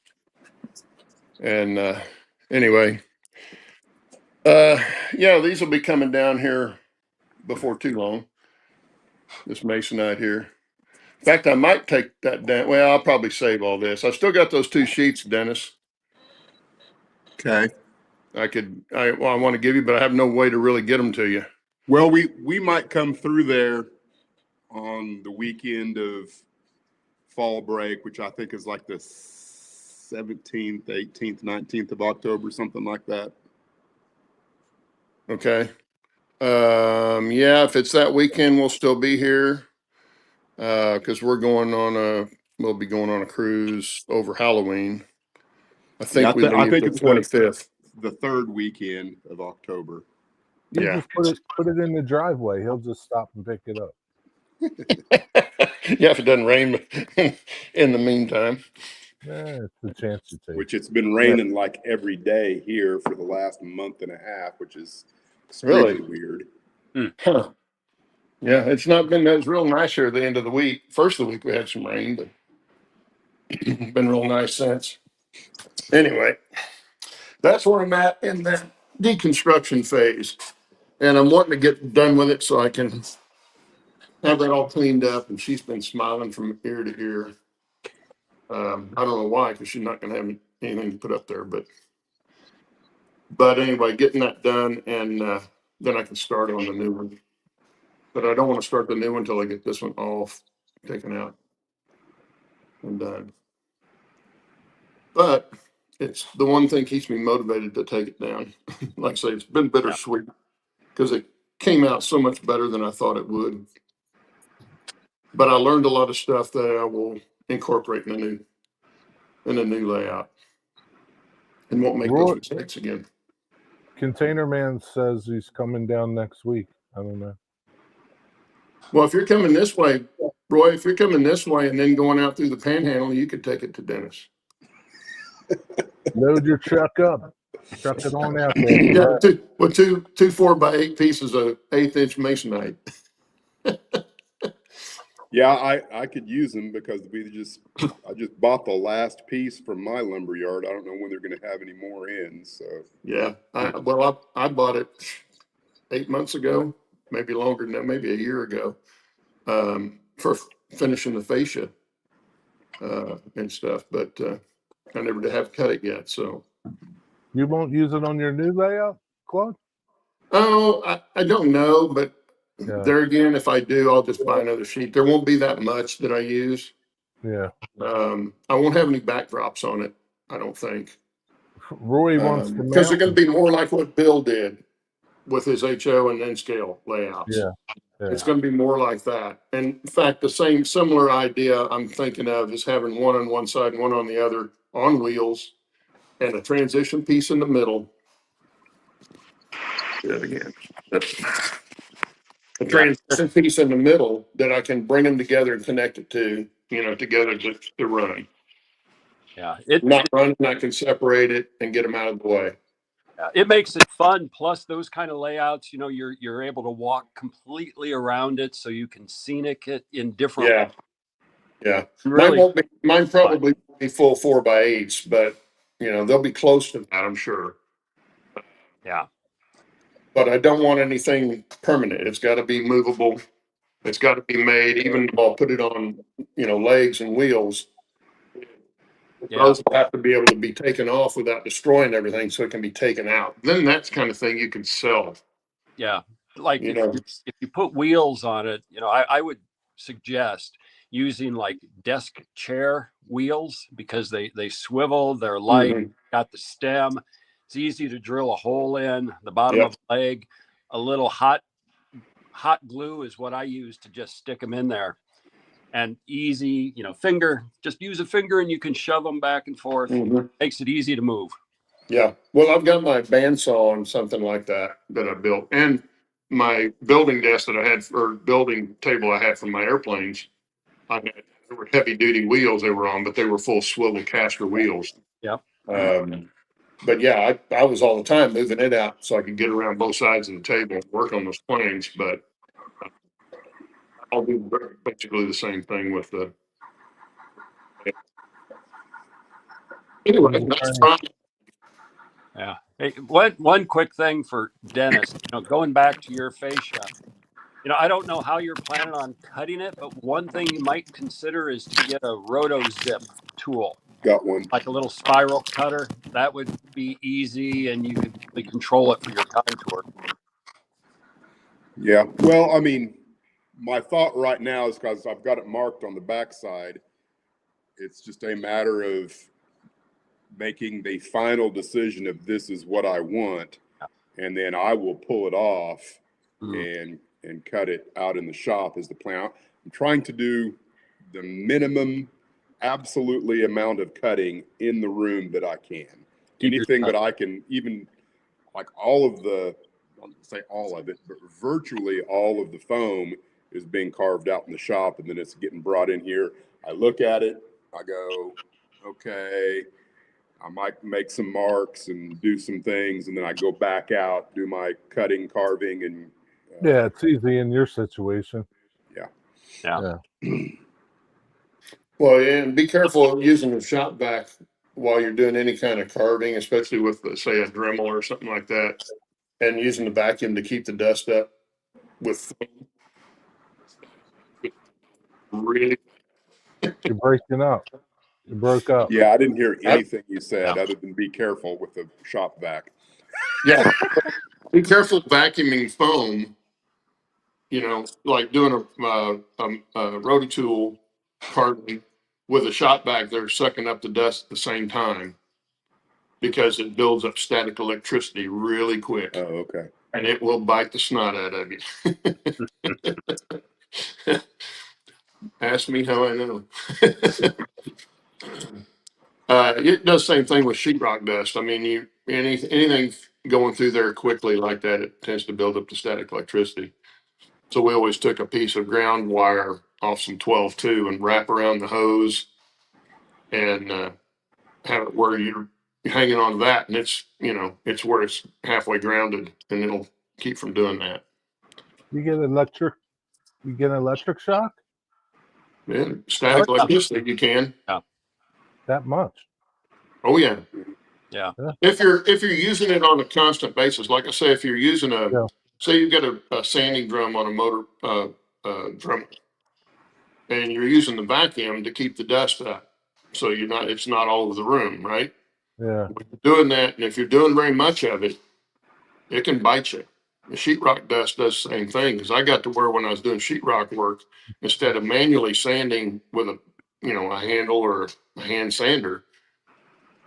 And anyway, yeah, these will be coming down here before too long. This masonite here. In fact, I might take that down. Well, I'll probably save all this. I still got those 2 sheets, Dennis. Okay. I want to give you, but I have no way to really get them to you. Well, we might come through there on the weekend of fall break, which I think is like the 17th, 18th, 19th of October, something like that. Okay. Yeah, if it's that weekend, we'll still be here. Because we'll be going on a cruise over Halloween. I think we I leave think the it's 25th. the third weekend of October. You Yeah. just put it in the driveway. He'll just stop and pick it up. Yeah, if it doesn't rain in the meantime. It's a chance you take. Which it's been raining like every day here for the last month and a half, which is Really? extremely weird. Huh. Yeah, it's not been, it was real nice here at the end of the week. First of the week we had some rain, but been real nice since. Anyway, that's where I'm at in that deconstruction phase. And I'm wanting to get done with it so I can have that all cleaned up. And she's been smiling from ear to ear. I don't know why, because she's not going to have anything to put up there. But anyway, getting that done, and then I can start on the new one. But I don't want to start the new one until I get this one all taken out and done. But it's the one thing keeps me motivated to take it down. Like I say, it's been bittersweet because it came out so much better than I thought it would. But I learned a lot of stuff that I will incorporate in a new layout and won't make those mistakes again. Container Man says he's coming down next week. I don't know. Well, if you're coming this way, Roy, if you're coming this way and then going out through the panhandle, you could take it to Dennis. Load your truck up. Chuck it on out there. Yeah, two 4x8 pieces of 1/8-inch masonite. Yeah, I could use them because I just bought the last piece from my lumber yard. I don't know when they're going to have any more in. So Yeah, I bought it 8 months ago, maybe longer than that, maybe a year ago, for finishing the fascia and stuff. But I never have cut it yet. So You won't use it on your new layout, Claude? I don't know, but Yeah. there again, if I do, I'll just buy another sheet. There won't be that much that I use. Yeah. I won't have any backdrops on it, I don't think. Roy wants to Because they're mount. going to be more like what Bill did with his HO and N scale layouts. Yeah. It's going to be more like that. And in fact, the similar idea I'm thinking of is having one on one side and one on the other on wheels and a transition piece in the middle. Do that again. A transition piece in the middle that I can bring them together and connect it to, together to run. Yeah, Not run, I can separate it and get them out of the way. it makes it fun. Plus, those kind of layouts, you're able to walk completely around it, so you can scenic it in different. Yeah. Really, Mine probably won't be full 4x8s, but they'll be close to that, I'm sure. Yeah. But I don't want anything permanent. It's got to be movable. It's got to be made, even though I'll put it on, legs and wheels. Yeah. Those will have to be able to be taken off without destroying everything so it can be taken out. Then that's the kind of thing you can sell. Yeah. Like if you put wheels on it, I would suggest using like desk chair wheels because they swivel, they're light, got the stem. It's easy to drill a hole in the bottom Yep. of a leg. A little hot glue is what I use to just stick them in there. And easy, finger, just use a finger and you can shove them back and forth. Mhm. Makes it easy to move. Yeah. Well, I've got my bandsaw and something like that I built, and my building desk that I had, or building table I had for my airplanes. They were heavy duty wheels they were on, but they were full swivel caster wheels. Yep. But yeah, I was all the time moving it out so I could get around both sides of the table and work on those planes. But I'll do basically the same thing with the. Anyway, that's fine. Yeah. Hey, one quick thing for Dennis, going back to your fascia, I don't know how you're planning on cutting it, but one thing you might consider is to get a roto zip tool, Got one. like a little spiral cutter. That would be easy, and you could really control it for your contour. Yeah. Well, I mean, my thought right now is because I've got it marked on the backside, it's just a matter of making the final decision of this is what I want, and then I will pull it off and cut it out in the shop is the plan. I'm trying to do the minimum absolutely amount of cutting in the room that I can. Anything that I can, even like all of the, I won't say all of it, but virtually all of the foam is being carved out in the shop, and then it's getting brought in here. I look at it, I go, okay, I might make some marks and do some things, and then I go back out, do my cutting, carving, and Yeah, it's easy in your situation. Yeah. Well, yeah, and be careful of using the shop vac while you're doing any kind of carving, especially with, say, a Dremel or something like that, and using the vacuum to keep the dust up with really. You're breaking up. You broke up. yeah, I didn't hear anything you said other than be careful with the shop vac. Yeah, be careful vacuuming foam. Like doing a rototool carving with a shop vac, they're sucking up the dust at the same time because it builds up static electricity really quick. Oh, okay. And it will bite the snot out of you. Ask me how I know. It does the same thing with sheetrock dust. I mean, anything going through there quickly like that, it tends to build up the static electricity. So we always took a piece of ground wire off some 12-2 and wrap around the hose and have it where you're hanging on to that, and it's where it's halfway grounded, and it'll keep from doing that. You get electric shock? Yeah, static electricity, you can. That much? Oh yeah. Yeah. If you're using it on a constant basis, like I say, if you're using say you've got a sanding drum on a motor drum, and you're using the vacuum to keep the dust up, so it's not all over the room, right? Yeah. When you're doing that, and if you're doing very much of it, it can bite you. The sheetrock dust does the same thing, because I got to where when I was doing sheetrock work, instead of manually sanding with a handle or a hand sander,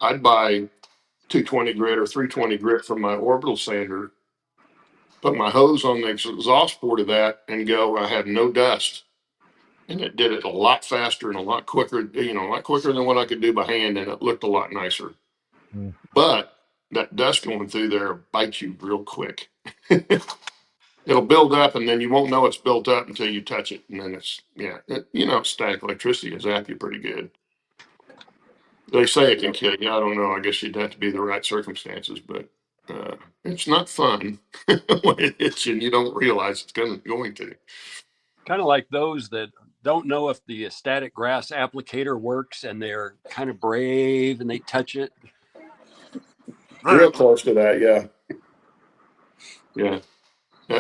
I'd buy 220 grit or 320 grit from my orbital sander, put my hose on the exhaust port of that, and go. I had no dust, and it did it a lot faster and a lot quicker. A lot quicker than what I could do by hand, and it looked a lot nicer. But that dust going through there bites you real quick. It'll build up, and then you won't know it's built up until you touch it, and then it's static electricity will zap you pretty good. They say it can kill you. I don't know. I guess you'd have to be the right circumstances, but it's not fun when it hits you and you don't realize it's going to. Kind of like those that don't know if the static grass applicator works, and they're kind of brave and they touch it. Real close to that, yeah.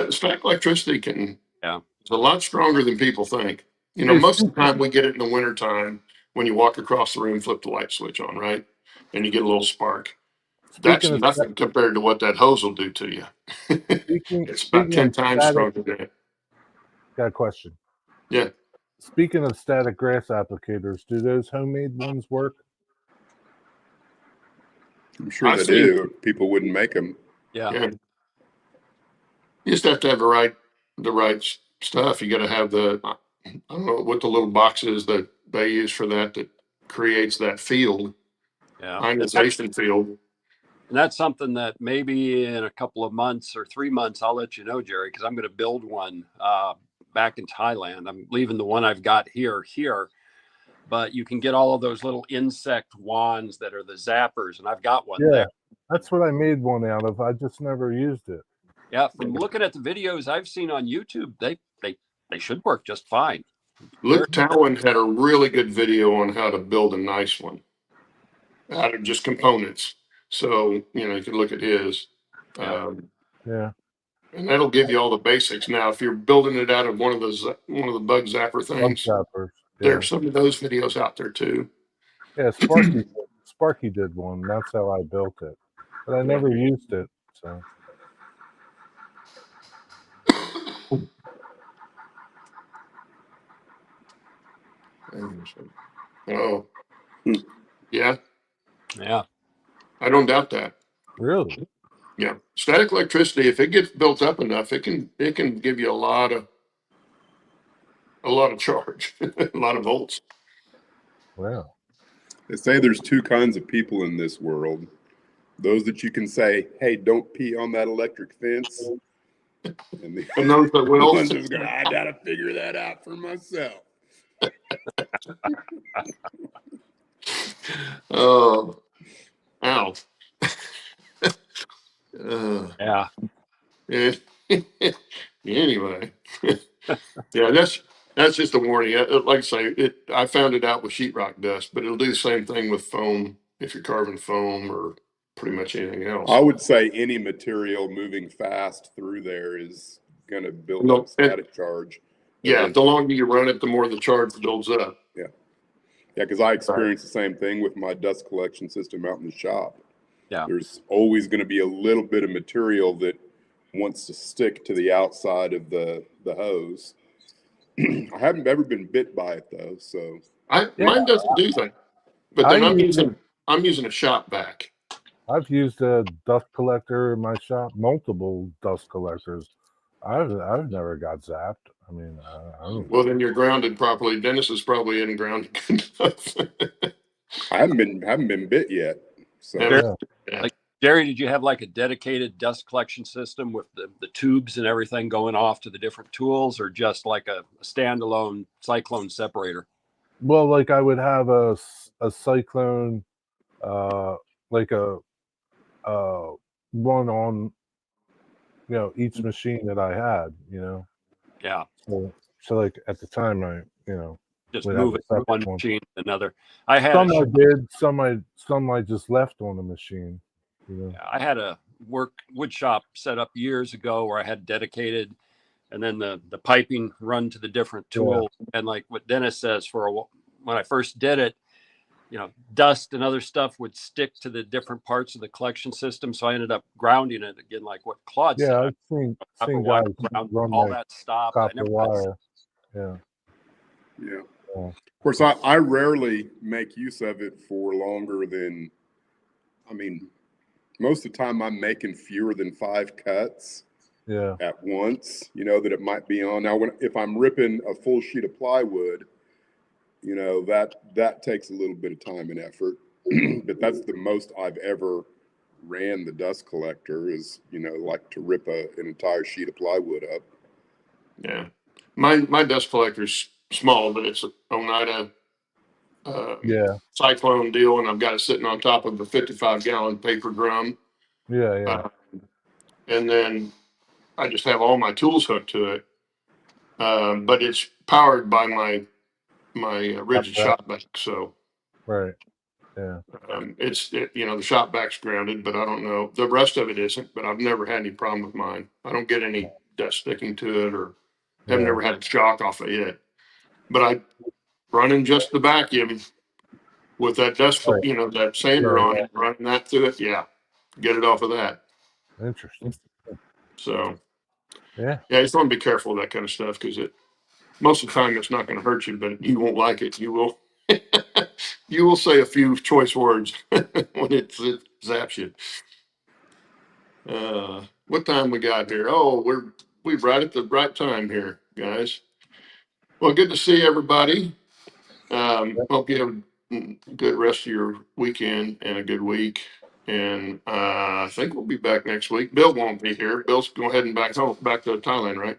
Static electricity it's a lot stronger than people think. Most of the time we get it in the wintertime when you walk across the room, flip the light switch on, right? And you get a little spark. That's nothing compared to what that hose will do to you. It's about 10 times stronger than it. Got a question. Yeah. Speaking of static grass applicators, do those homemade ones work? I'm sure I they see. do. People wouldn't make them. Yeah. Yeah. You just have to have the right stuff. You got to have I don't know what the little box is that they use for that creates that field, Yeah. ionization field. And that's something that maybe in a couple of months or 3 months, I'll let you know, Jerry, because I'm going to build one back in Thailand. I'm leaving the one I've got here, but you can get all of those little insect wands that are the zappers, and I've got one Yeah, there. that's what I made one out of. I just never used it. Yeah, from looking at the videos I've seen on YouTube, they should work just fine. Luke Towan had a really good video on how to build a nice one out of just components. So, you can look at his. Yeah. Yeah. And that'll give you all the basics. Now, if you're building it out of one of the bug zapper Bug things, zappers. Yeah. there's some of those videos out there too. Yeah, Sparky did one. That's how I built it. But I never used it. So Oh, yeah, Yeah. I don't doubt that. really? Yeah, static electricity, if it gets built up enough, it can give you a lot of charge, a lot of volts. Wow. They say there's two kinds of people in this world. Those that you can say, hey, don't pee on that electric fence. And the And those that will. ones that's going, I got to figure that out for myself. Oh, ow. Yeah. Yeah. Anyway, yeah, that's just a warning. Like I say, I found it out with sheetrock dust, but it'll do the same thing with foam if you're carving foam or pretty much anything else. I would say any material moving fast through there is going to build No, up static charge. Yeah, the longer you run it, the more the charge builds up. Yeah. Yeah, because I experienced the same thing with my dust collection system out in the shop. Yeah. There's always going to be a little bit of material that wants to stick to the outside of the hose. I haven't ever been bit by it though, so Mine doesn't do that. But then I'm using a shop vac. I've used a dust collector in my shop, multiple dust collectors. I've never got zapped. I mean, I don't. Well, then you're grounded properly. Dennis is probably in grounded good enough. I haven't been bit yet. So Never. Yeah. Like, Jerry, did you have like a dedicated dust collection system with the tubes and everything going off to the different tools, or just like a standalone cyclone separator? Well, like I would have a cyclone, like a one on, each machine that I had, Yeah. So like at the time Just would move have it a from one separate one. machine to another. I had Some I did, some I just left on the machine. I had a wood shop set up years ago where I had dedicated, and then the piping run to the different tools. And like what Dennis says, when I first did it, dust and other stuff would stick to the different parts of the collection system. So I ended up grounding it again, like what Claude said. Yeah, I've seen guys run all that that stopped. copper wire. Yeah. Of course, I rarely make use of it for longer than, most of the time I'm making fewer than 5 cuts at once, that it might be on. Now, if I'm ripping a full sheet of plywood, that takes a little bit of time and effort. But that's the most I've ever ran the dust collector is, like to rip an entire sheet of plywood up. Yeah. My dust collector's small, but it's an Oneida cyclone deal, and I've got it sitting on top of a 55-gallon paper drum. And then I just have all my tools hooked to it. But it's powered by my rigid shop vac. So right. Yeah. The shop vac's grounded, but I don't know. The rest of it isn't, but I've never had any problem with mine. I don't get any dust sticking to it or have never had a shock off of it. But I running just the vacuum with that dust, that sander on it, running that through it. Yeah. Get it off of that. Interesting. So, yeah, you just want to be careful of that kind of stuff because most of the time it's not going to hurt you, but you won't like it. You will, you will say a few choice words when zaps you. What time we got here? Oh, we're right at the right time here, guys. Well, good to see everybody. Hope you have a good rest of your weekend and a good week. And I think we'll be back next week. Bill won't be here. Bill's going heading back home, back to Thailand, right?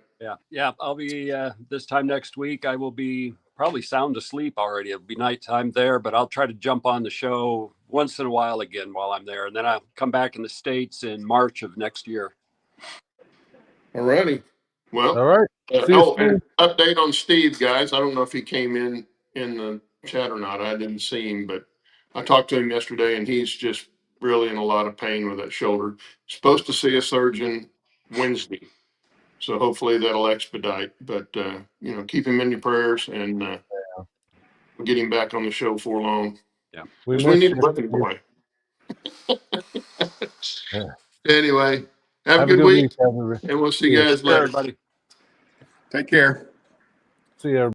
Yeah. I'll be this time next week. I will be probably sound asleep already. It'll be nighttime there, but I'll try to jump on the show once in a while again while I'm there, and then I'll come back in the States in March of next year. All righty. Well, All right. See you soon. and update on Steve, guys. I don't know if he came in the chat or not. I didn't see him, but I talked to him yesterday, and he's just really in a lot of pain with that shoulder. Supposed to see a surgeon Wednesday, so hopefully that'll expedite. But keep him in your prayers, and we'll get him back on the show for long. Yeah, we miss need a you. looking boy. Yeah. Anyway, have a good week, and we'll see you guys sure, later. everybody. Take care. See you.